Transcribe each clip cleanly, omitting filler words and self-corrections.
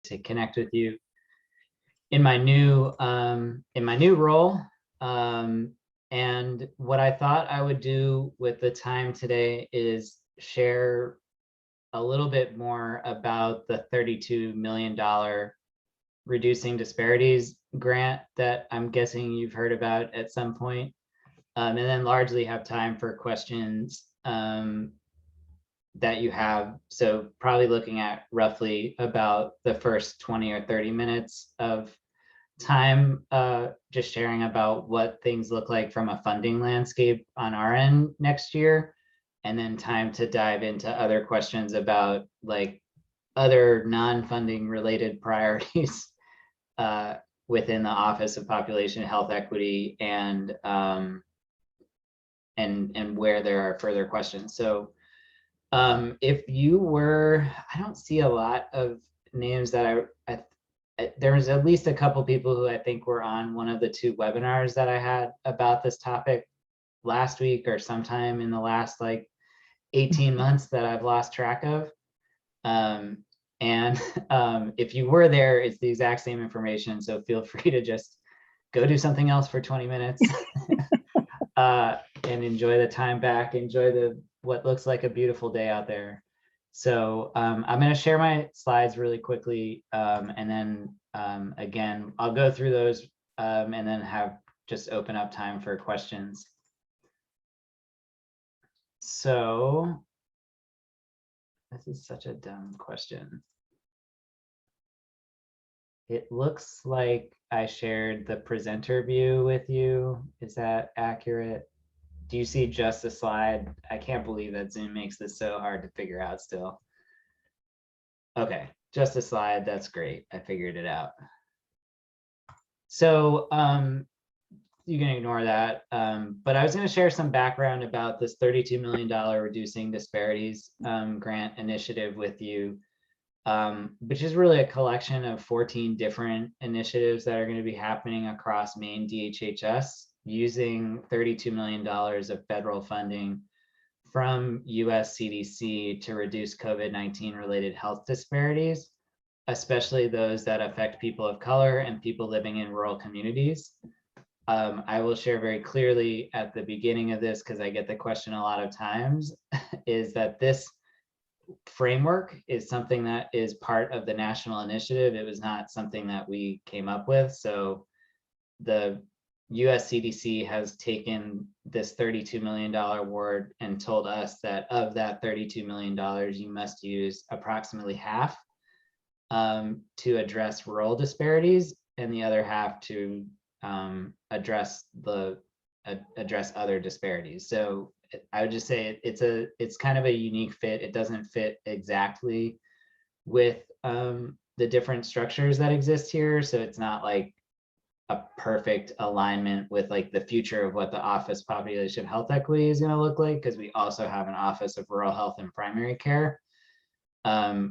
to connect with you in my new role. And what I thought I would do with the time today is share a little bit more about the $32 million Reducing Disparities grant that I'm guessing you've heard about at some point, and then largely have time for questions that you have. So probably looking at roughly about the first 20 or 30 minutes of time, just sharing about what things look like from a funding landscape on our end next year, and then time to dive into other questions about like other non-funding related priorities within the Office of Population Health Equity, and where there are further questions. So if you were, I don't see a lot of names that there was at least a couple people who I think were on one of the 2 webinars that I had about this topic last week or sometime in the last like 18 months that I've lost track of. If you were there, it's the exact same information. So feel free to just go do something else for 20 minutes and enjoy the time back, enjoy what looks like a beautiful day out there. So I'm going to share my slides really quickly, and then again, I'll go through those and then just open up time for questions. So this is such a dumb question. It looks like I shared the presenter view with you. Is that accurate? Do you see just a slide? I can't believe that Zoom makes this so hard to figure out still. Okay, just a slide, that's great. I figured it out. So you can ignore that, but I was going to share some background about this $32 million Reducing Disparities grant initiative with you, which is really a collection of 14 different initiatives that are going to be happening across Maine DHHS, using $32 million of federal funding from US CDC to reduce COVID-19 related health disparities, especially those that affect people of color and people living in rural communities. I will share very clearly at the beginning of this, because I get the question a lot of times, is that this framework is something that is part of the national initiative. It was not something that we came up with. So the US CDC has taken this $32 million award and told us that of that $32 million, you must use approximately half to address rural disparities, and the other half to address other disparities. So I would just say it's kind of a unique fit. It doesn't fit exactly with the different structures that exist here. So it's not like a perfect alignment with like the future of what the Office of Population Health Equity is going to look like, because we also have an Office of Rural Health and Primary Care,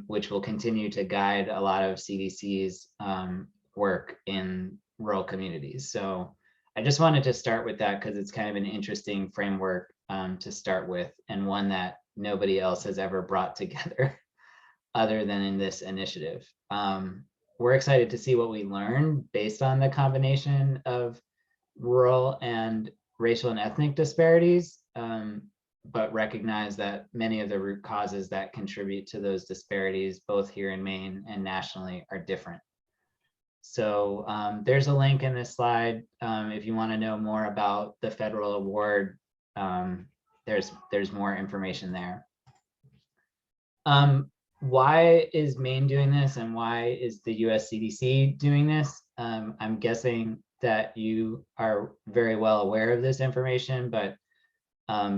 which will continue to guide a lot of CDC's work in rural communities. So I just wanted to start with that because it's kind of an interesting framework to start with, and one that nobody else has ever brought together other than in this initiative. We're excited to see what we learn based on the combination of rural and racial and ethnic disparities, but recognize that many of the root causes that contribute to those disparities, both here in Maine and nationally, are different. So there's a link in this slide if you want to know more about the federal award. There's more information there. Why is Maine doing this, and why is the US CDC doing this? I'm guessing that you are very well aware of this information, but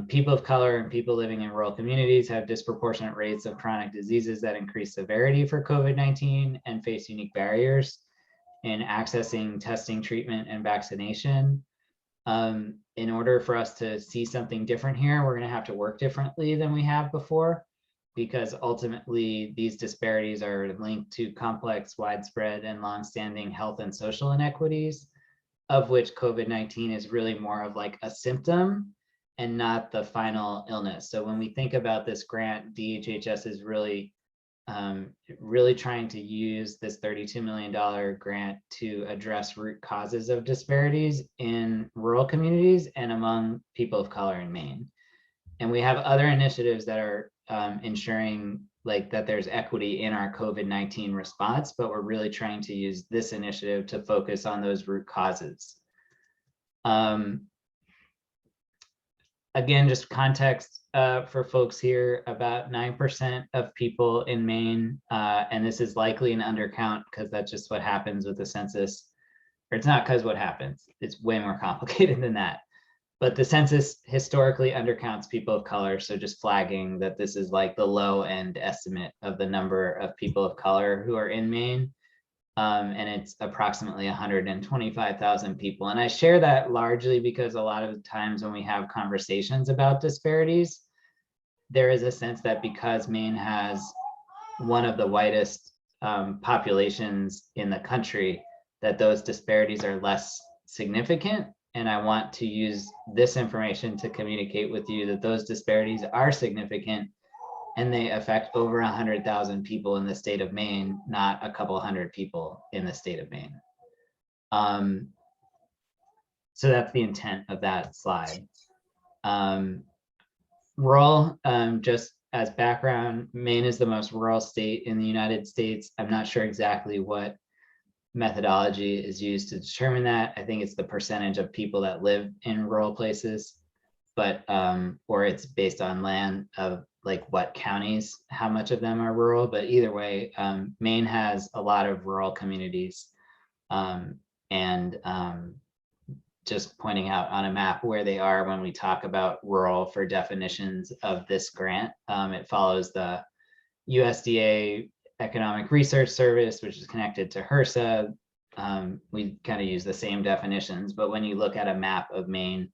people of color and people living in rural communities have disproportionate rates of chronic diseases that increase severity for COVID-19 and face unique barriers in accessing testing, treatment, and vaccination. In order for us to see something different here, we're going to have to work differently than we have before, because ultimately these disparities are linked to complex, widespread, and longstanding health and social inequities, of which COVID-19 is really more of like a symptom and not the final illness. So when we think about this grant, DHHS is really really trying to use this $32 million grant to address root causes of disparities in rural communities and among people of color in Maine. And we have other initiatives that are ensuring like that there's equity in our COVID-19 response, but we're really trying to use this initiative to focus on those root causes. Again, just context for folks here, about 9% of people in Maine, and this is likely an undercount because that's just what happens with the census, or it's not because what happens, it's way more complicated than that. But the census historically undercounts people of color, so just flagging that this is like the low end estimate of the number of people of color who are in Maine. And it's approximately 125,000 people. And I share that largely because a lot of times when we have conversations about disparities, there is a sense that because Maine has one of the whitest populations in the country, that those disparities are less significant. And I want to use this information to communicate with you that those disparities are significant, and they affect over 100,000 people in the state of Maine, not a couple hundred people in the state of Maine. So that's the intent of that slide. Rural, just as background, Maine is the most rural state in the United States. I'm not sure exactly what methodology is used to determine that. I think it's the percentage of people that live in rural places, but or it's based on land of like what counties, how much of them are rural. But either way, Maine has a lot of rural communities, and just pointing out on a map where they are when we talk about rural for definitions of this grant. It follows the USDA Economic Research Service, which is connected to HRSA. We kind of use the same definitions, but when you look at a map of Maine,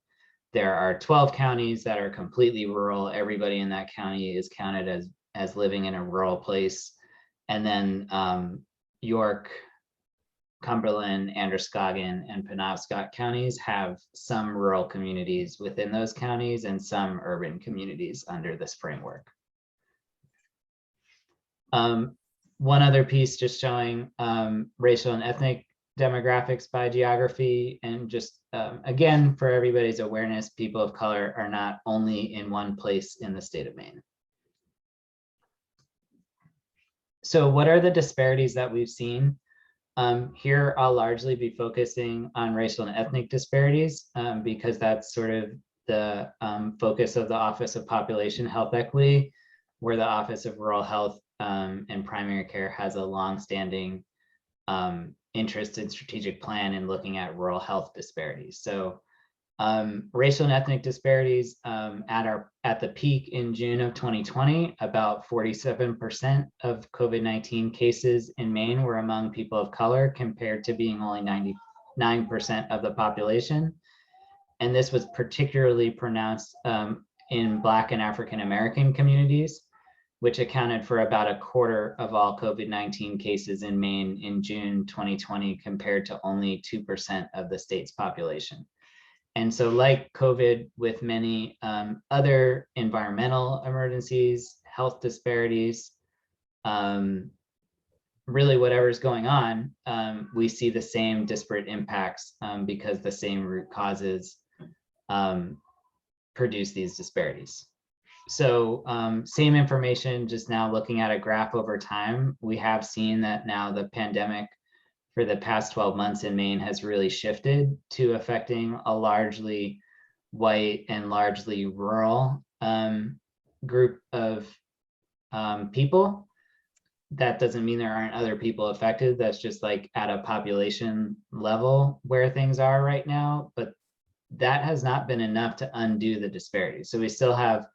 there are 12 counties that are completely rural. Everybody in that county is counted as living in a rural place. And then York, Cumberland, Androscoggin, and Penobscot counties have some rural communities within those counties and some urban communities under this framework. One other piece just showing racial and ethnic demographics by geography, and just again, for everybody's awareness, people of color are not only in one place in the state of Maine. So what are the disparities that we've seen? Here, I'll largely be focusing on racial and ethnic disparities because that's sort of the focus of the Office of Population Health Equity, where the Office of Rural Health and Primary Care has a longstanding interest in strategic plan in looking at rural health disparities. So racial and ethnic disparities at the peak in June of 2020, about 47% of COVID-19 cases in Maine were among people of color, compared to being only 99% of the population. And this was particularly pronounced in Black and African American communities, which accounted for about a quarter of all COVID-19 cases in Maine in June 2020, compared to only 2% of the state's population. And so like COVID, with many other environmental emergencies, health disparities, really whatever's going on, we see the same disparate impacts because the same root causes produce these disparities. So same information, just now looking at a graph over time, we have seen that now the pandemic for the past 12 months in Maine has really shifted to affecting a largely white and largely rural group of people. That doesn't mean there aren't other people affected. That's just like at a population level where things are right now, but that has not been enough to undo the disparities. So we still have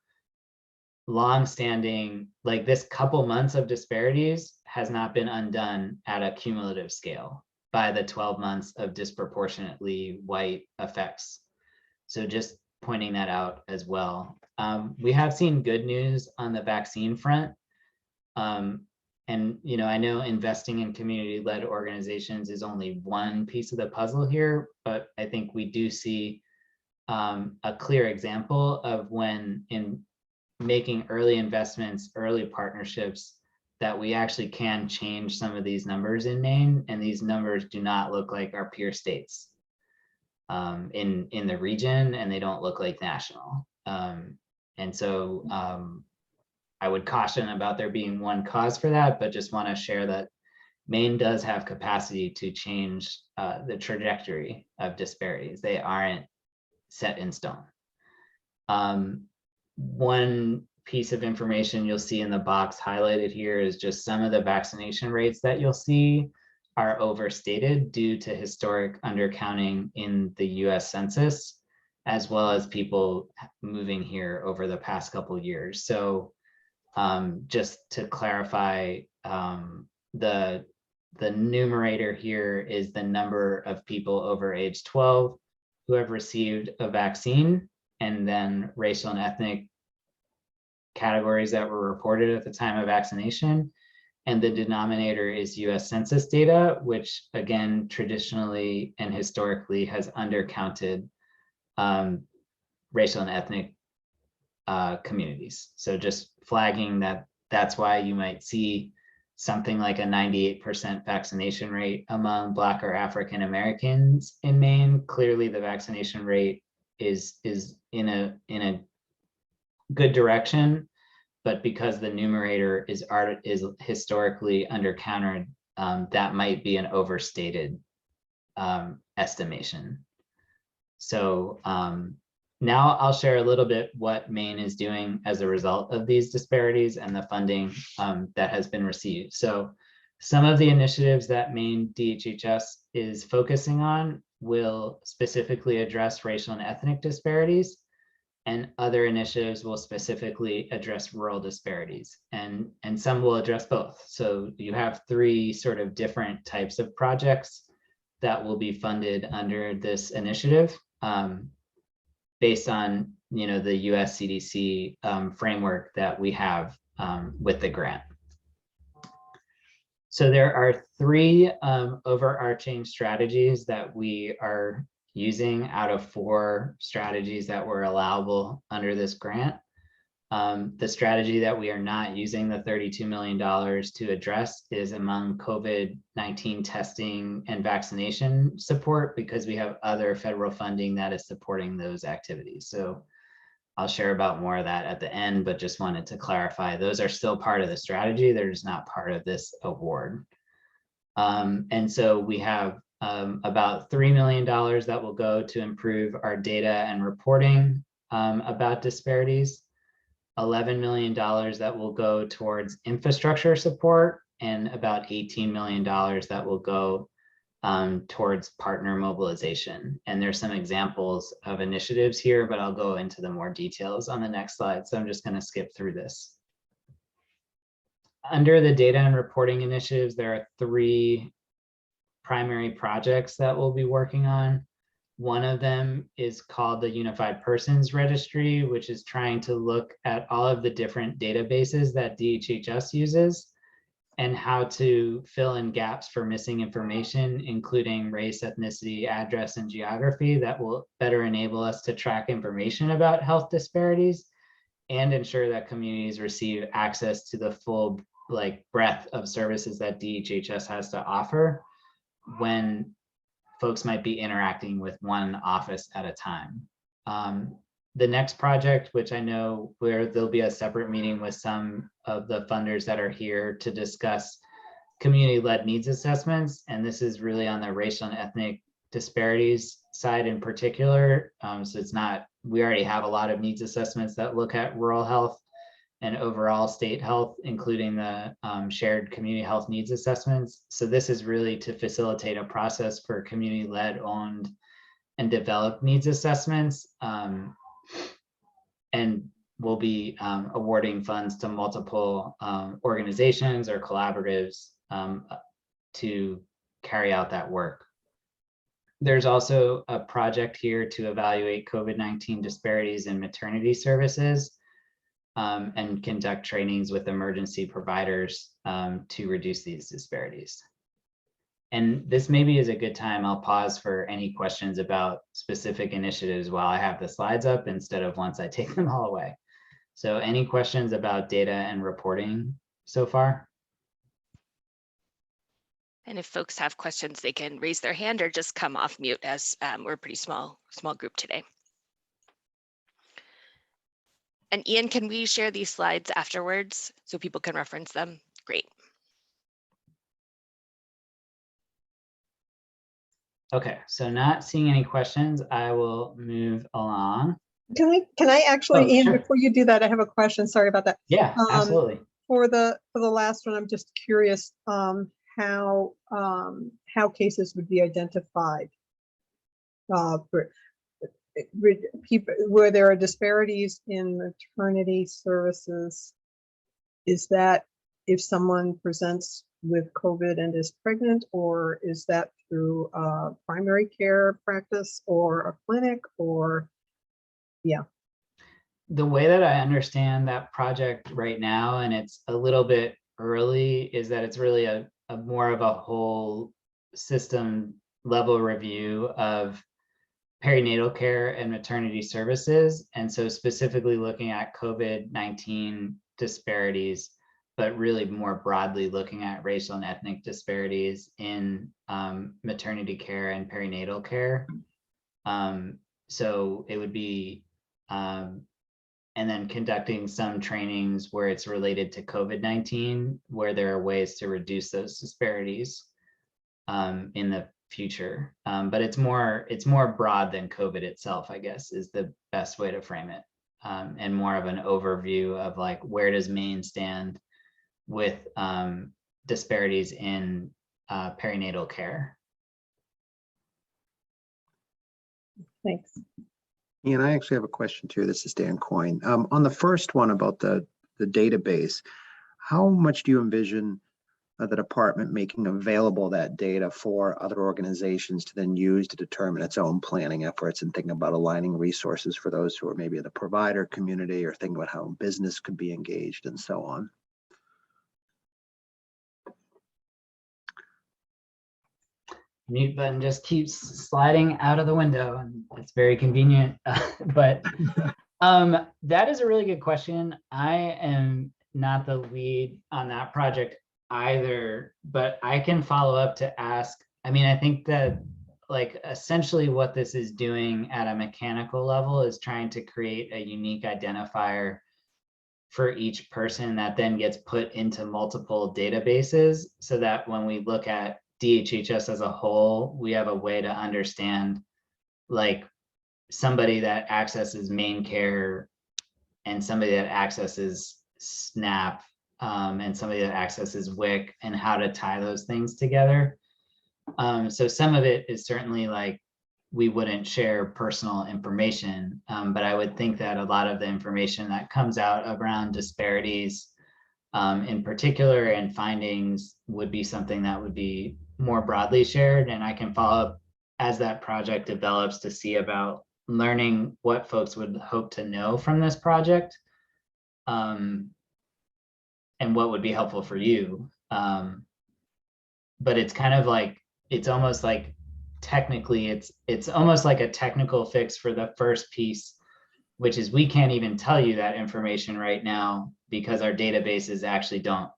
long-standing, like this couple months of disparities has not been undone at a cumulative scale by the 12 months of disproportionately white effects. So just pointing that out as well. We have seen good news on the vaccine front. And I know investing in community-led organizations is only one piece of the puzzle here, but I think we do see a clear example of when in making early investments, early partnerships, that we actually can change some of these numbers in Maine, and these numbers do not look like our peer states in the region, and they don't look like national. And so I would caution about there being one cause for that, but just want to share that Maine does have capacity to change the trajectory of disparities. They aren't set in stone. One piece of information you'll see in the box highlighted here is just some of the vaccination rates that you'll see are overstated due to historic undercounting in the US Census, as well as people moving here over the past couple of years. So just to clarify, the numerator here is the number of people over age 12 who have received a vaccine, and then racial and ethnic categories that were reported at the time of vaccination. And the denominator is US Census data, which again, traditionally and historically has undercounted racial and ethnic communities. So just flagging that that's why you might see something like a 98% vaccination rate among Black or African Americans in Maine. Clearly the vaccination rate is in a good direction, but because the numerator is historically undercounted, that might be an overstated estimation. So now I'll share a little bit what Maine is doing as a result of these disparities and the funding that has been received. So some of the initiatives that Maine DHHS is focusing on will specifically address racial and ethnic disparities, and other initiatives will specifically address rural disparities, and some will address both. So you have three sort of different types of projects that will be funded under this initiative based on the US CDC framework that we have with the grant. So there are three overarching strategies that we are using out of 4 strategies that were allowable under this grant. The strategy that we are not using the $32 million to address is among COVID-19 testing and vaccination support, because we have other federal funding that is supporting those activities. So I'll share about more of that at the end, but just wanted to clarify, those are still part of the strategy. They're just not part of this award. And so we have about $3 million that will go to improve our data and reporting about disparities, $11 million that will go towards infrastructure support, and about $18 million that will go towards partner mobilization. And there's some examples of initiatives here, but I'll go into the more details on the next slide. So I'm just going to skip through this. Under the data and reporting initiatives, there are 3 primary projects that we'll be working on. One of them is called the Unified Persons Registry, which is trying to look at all of the different databases that DHHS uses and how to fill in gaps for missing information, including race, ethnicity, address, and geography, that will better enable us to track information about health disparities and ensure that communities receive access to the full breadth of services that DHHS has to offer when folks might be interacting with one office at a time. The next project, which I know where there'll be a separate meeting with some of the funders that are here to discuss community-led needs assessments, and this is really on the racial and ethnic disparities side in particular. So it's not, we already have a lot of needs assessments that look at rural health and overall state health, including the shared community health needs assessments. So this is really to facilitate a process for community-led, owned, and developed needs assessments. And we'll be awarding funds to multiple organizations or collaboratives to carry out that work. There's also a project here to evaluate COVID-19 disparities in maternity services and conduct trainings with emergency providers to reduce these disparities. And this maybe is a good time, I'll pause for any questions about specific initiatives while I have the slides up instead of once I take them all away. So any questions about data and reporting so far? And if folks have questions, they can raise their hand or just come off mute, as we're a pretty small group today. And Ian, can we share these slides afterwards so people can reference them? Great. Okay, so not seeing any questions, I will move along. Can I actually, Ian, sure. before you do that, I have a question. Sorry about that. Yeah, absolutely. For the last one, I'm just curious how cases would be identified. Where there are disparities in maternity services, is that if someone presents with COVID and is pregnant, or is that through primary care practice or a clinic, or yeah? The way that I understand that project right now, and it's a little bit early, is that it's really a more of a whole system level review of perinatal care and maternity services. And so specifically looking at COVID-19 disparities, but really more broadly looking at racial and ethnic disparities in maternity care and perinatal care. So it would be, and then conducting some trainings where it's related to COVID-19, where there are ways to reduce those disparities in the future. But it's more broad than COVID itself, I guess, is the best way to frame it. And more of an overview of like, where does Maine stand with disparities in perinatal care? Thanks. Ian, I actually have a question too. This is Dan Coyne. On the first one about the database, how much do you envision the department making available that data for other organizations to then use to determine its own planning efforts and thinking about aligning resources for those who are maybe in the provider community, or thinking about how business could be engaged and so on? Mute button just keeps sliding out of the window, and it's very convenient. But that is a really good question. I am not the lead on that project either, but I can follow up to ask. I mean, I think that like essentially what this is doing at a mechanical level is trying to create a unique identifier for each person that then gets put into multiple databases, so that when we look at DHHS as a whole, we have a way to understand like somebody that accesses Maine Care and somebody that accesses SNAP and somebody that accesses WIC, and how to tie those things together. So some of it is certainly like we wouldn't share personal information, but I would think that a lot of the information that comes out around disparities in particular and findings would be something that would be more broadly shared. And I can follow up as that project develops to see about learning what folks would hope to know from this project, and what would be helpful for you. But it's kind of like, it's almost like technically it's almost like a technical fix for the first piece, which is we can't even tell you that information right now because our databases actually don't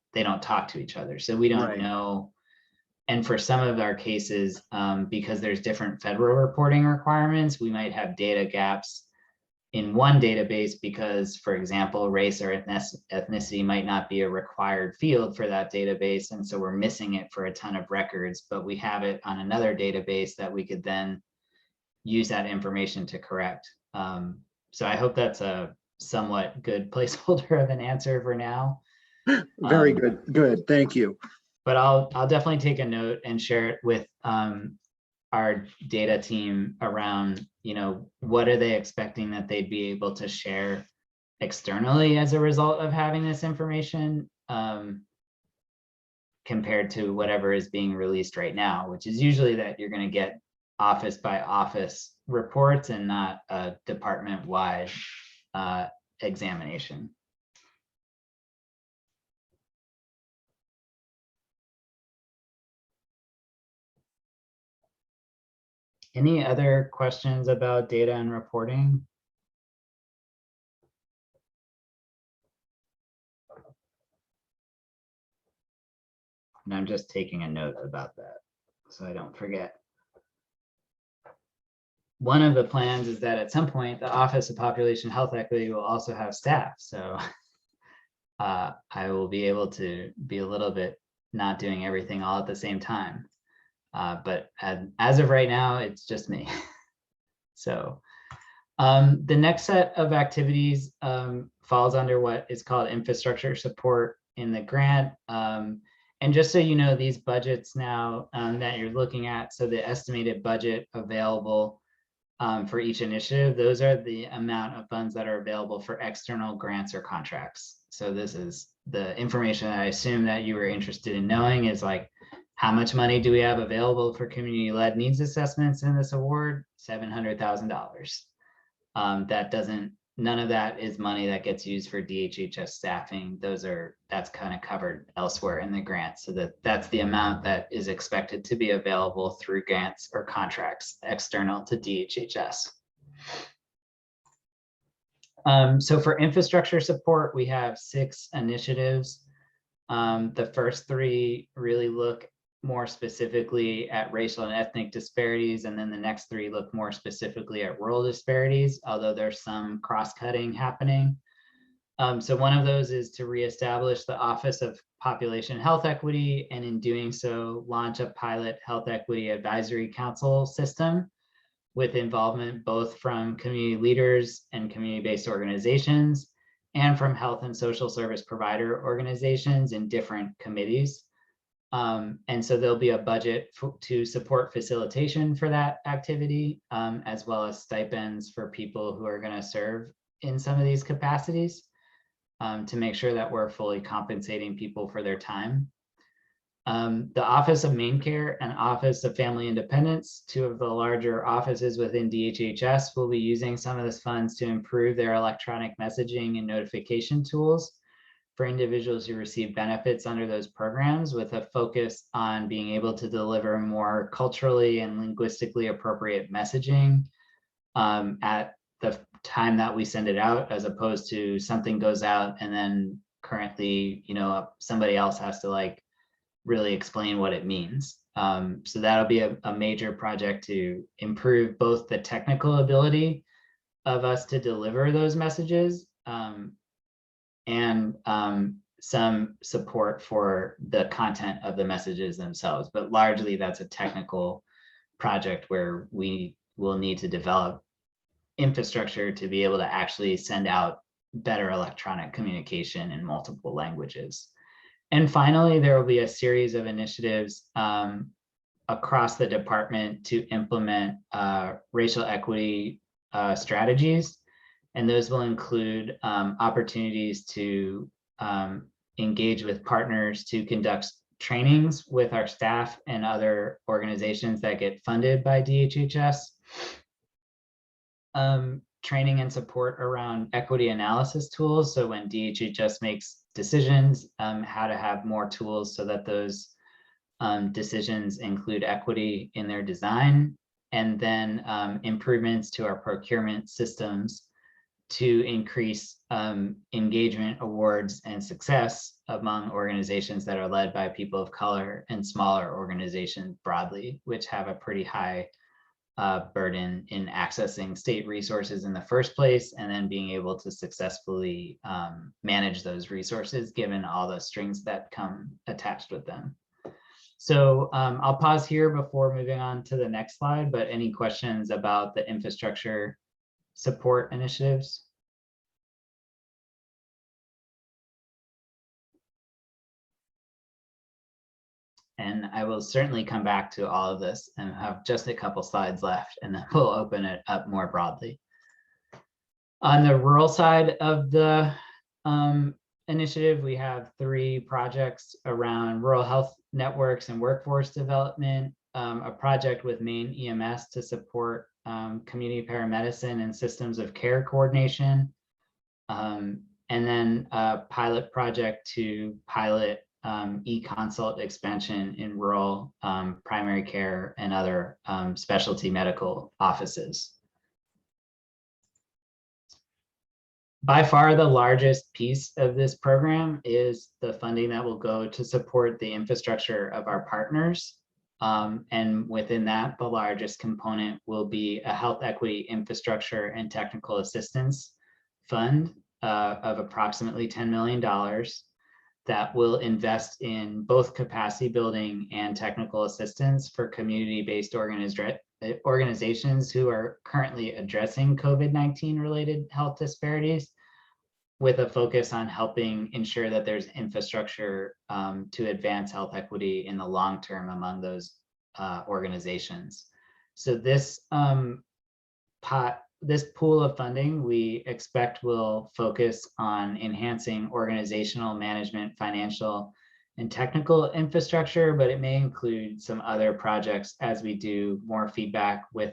talk to each other. So we don't know. And for some of our cases, because there's different federal reporting requirements, we might have data gaps in one database because, for example, race or ethnicity might not be a required field for that database. And so we're missing it for a ton of records, but we have it on another database that we could then use that information to correct. So I hope that's a somewhat good placeholder of an answer for now. Very good. Thank you. But I'll definitely take a note and share it with our data team around, what are they expecting that they'd be able to share externally as a result of having this information, compared to whatever is being released right now, which is usually that you're going to get office by office reports and not a department-wide examination. Any other questions about data and reporting? And I'm just taking a note about that so I don't forget. One of the plans is that at some point, the Office of Population Health Equity will also have staff. So I will be able to be a little bit not doing everything all at the same time. But as of right now, it's just me. So the next set of activities falls under what is called infrastructure support in the grant. And just so you know, these budgets now that you're looking at, so the estimated budget available for each initiative, those are the amount of funds that are available for external grants or contracts. So this is the information that I assume that you were interested in knowing is like, how much money do we have available for community-led needs assessments in this award? $700,000. That doesn't, none of that is money that gets used for DHHS staffing. That's kind of covered elsewhere in the grant. So that's the amount that is expected to be available through grants or contracts external to DHHS. So for infrastructure support, we have 6 initiatives. The first 3 really look more specifically at racial and ethnic disparities, and then the next 3 look more specifically at rural disparities, although there's some cross-cutting happening. So one of those is to reestablish the Office of Population Health Equity, and in doing so, launch a pilot health equity advisory council system with involvement both from community leaders and community-based organizations, and from health and social service provider organizations in different committees. And so there'll be a budget to support facilitation for that activity, as well as stipends for people who are going to serve in some of these capacities, to make sure that we're fully compensating people for their time. The Office of Maine Care and Office of Family Independence, 2 of the larger offices within DHHS, will be using some of this funds to improve their electronic messaging and notification tools for individuals who receive benefits under those programs, with a focus on being able to deliver more culturally and linguistically appropriate messaging at the time that we send it out, as opposed to something goes out and then currently, somebody else has to like really explain what it means. So that'll be a major project to improve both the technical ability of us to deliver those messages, and some support for the content of the messages themselves. But largely that's a technical project where we will need to develop infrastructure to be able to actually send out better electronic communication in multiple languages. And finally, there will be a series of initiatives across the department to implement racial equity strategies. And those will include opportunities to engage with partners to conduct trainings with our staff and other organizations that get funded by DHHS. Training and support around equity analysis tools. So when DHHS makes decisions, how to have more tools so that those decisions include equity in their design. And then improvements to our procurement systems to increase engagement, awards, and success among organizations that are led by people of color and smaller organizations broadly, which have a pretty high burden in accessing state resources in the first place, and then being able to successfully manage those resources given all the strings that come attached with them. So I'll pause here before moving on to the next slide, but any questions about the infrastructure support initiatives? And I will certainly come back to all of this and have just a couple slides left, and then we'll open it up more broadly. On the rural side of the initiative, we have 3 projects around rural health networks and workforce development, a project with Maine EMS to support community paramedicine and systems of care coordination, and then a pilot project to pilot e-consult expansion in rural primary care and other specialty medical offices. by far the largest piece of this program is the funding that will go to support the infrastructure of our partners. And within that, the largest component will be a health equity infrastructure and technical assistance fund of approximately $10 million that will invest in both capacity building and technical assistance for community-based organizations who are currently addressing COVID-19 related health disparities, with a focus on helping ensure that there's infrastructure to advance health equity in the long term among those organizations. So this this pool of funding we expect will focus on enhancing organizational management, financial, and technical infrastructure, but it may include some other projects as we do more feedback with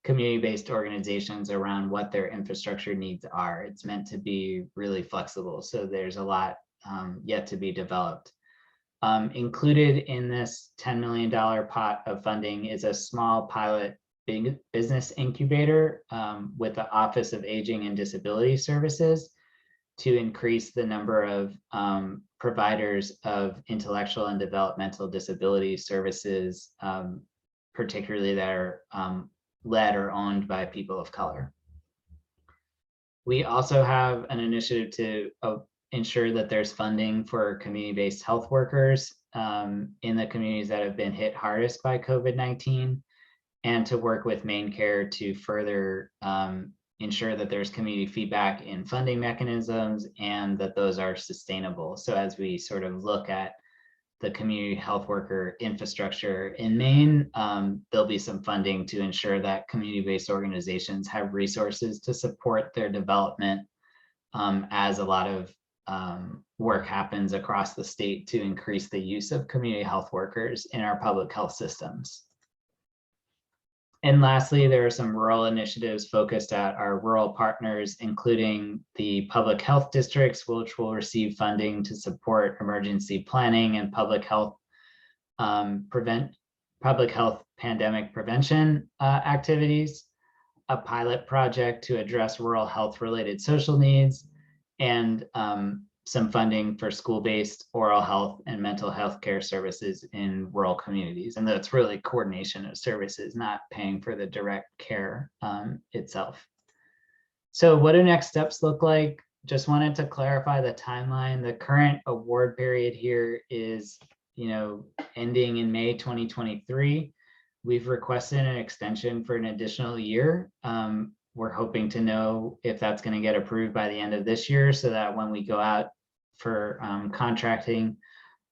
community-based organizations around what their infrastructure needs are. It's meant to be really flexible, so there's a lot yet to be developed. Included in this $10 million pot of funding is a small pilot business incubator with the Office of Aging and Disability Services to increase the number of providers of intellectual and developmental disability services, particularly that are led or owned by people of color. We also have an initiative to ensure that there's funding for community-based health workers in the communities that have been hit hardest by COVID-19, and to work with Maine Care to further ensure that there's community feedback in funding mechanisms and that those are sustainable. So as we sort of look at the community health worker infrastructure in Maine, there'll be some funding to ensure that community-based organizations have resources to support their development as a lot of work happens across the state to increase the use of community health workers in our public health systems. And lastly, there are some rural initiatives focused at our rural partners, including the public health districts, which will receive funding to support emergency planning and public health pandemic prevention activities, a pilot project to address rural health related social needs, and some funding for school-based oral health and mental health care services in rural communities. And that's really coordination of services, not paying for the direct care itself. So what do next steps look like? Just wanted to clarify the timeline. The current award period here is, ending in May 2023. We've requested an extension for an additional year. We're hoping to know if that's going to get approved by the end of this year, so that when we go out for contracting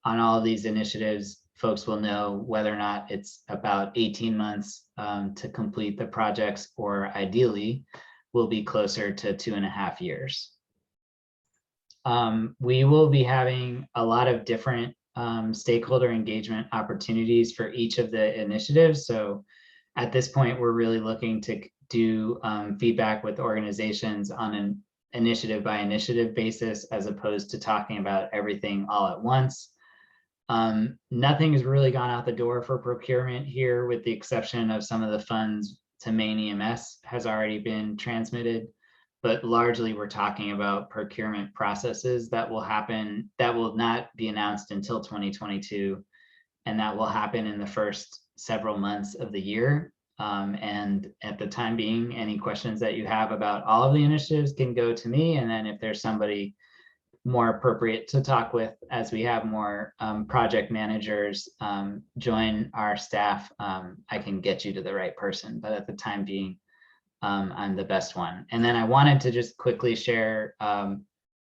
on all of these initiatives, folks will know whether or not it's about 18 months to complete the projects, or ideally will be closer to 2.5 years. We will be having a lot of different stakeholder engagement opportunities for each of the initiatives. So at this point, we're really looking to do feedback with organizations on an initiative by initiative basis, as opposed to talking about everything all at once. Nothing has really gone out the door for procurement here, with the exception of some of the funds to Maine EMS has already been transmitted, but largely we're talking about procurement processes that will happen, that will not be announced until 2022, and that will happen in the first several months of the year. And at the time being, any questions that you have about all of the initiatives can go to me. And then if there's somebody more appropriate to talk with, as we have more project managers join our staff, I can get you to the right person. But at the time being, I'm the best one. And then I wanted to just quickly share,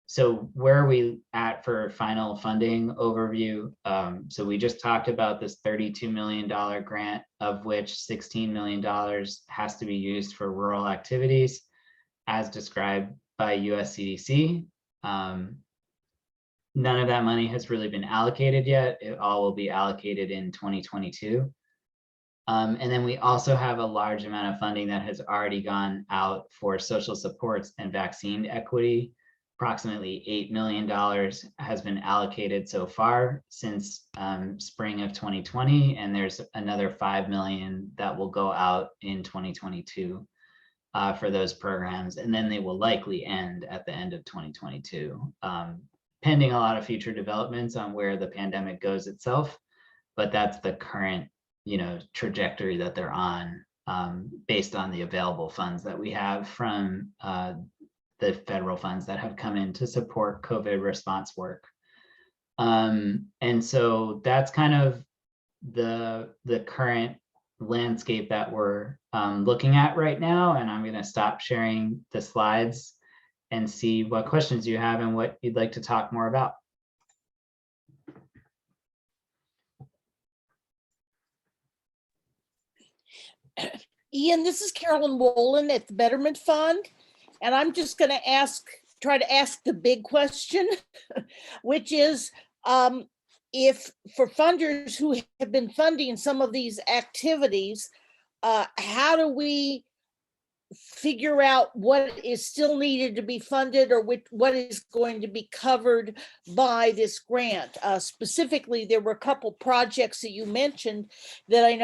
so where are we at for final funding overview? So we just talked about this $32 million grant, of which $16 million has to be used for rural activities as described by US CDC. None of that money has really been allocated yet. It all will be allocated in 2022. And then we also have a large amount of funding that has already gone out for social supports and vaccine equity. Approximately $8 million has been allocated so far since spring of 2020, and there's another $5 million that will go out in 2022. for those programs, and then they will likely end at the end of 2022, pending a lot of future developments on where the pandemic goes itself. But that's the current, trajectory that they're on, based on the available funds that we have from the federal funds that have come in to support COVID response work. And so that's kind of the current landscape that we're looking at right now. And I'm going to stop sharing the slides and see what questions you have and what you'd like to talk more about. Ian, this is Carolyn Wolin at the Betterment Fund, and I'm just going to try to ask the big question, which is, if for funders who have been funding some of these activities, how do we figure out what is still needed to be funded, or what is going to be covered by this grant? Specifically, there were a couple projects that you mentioned that I know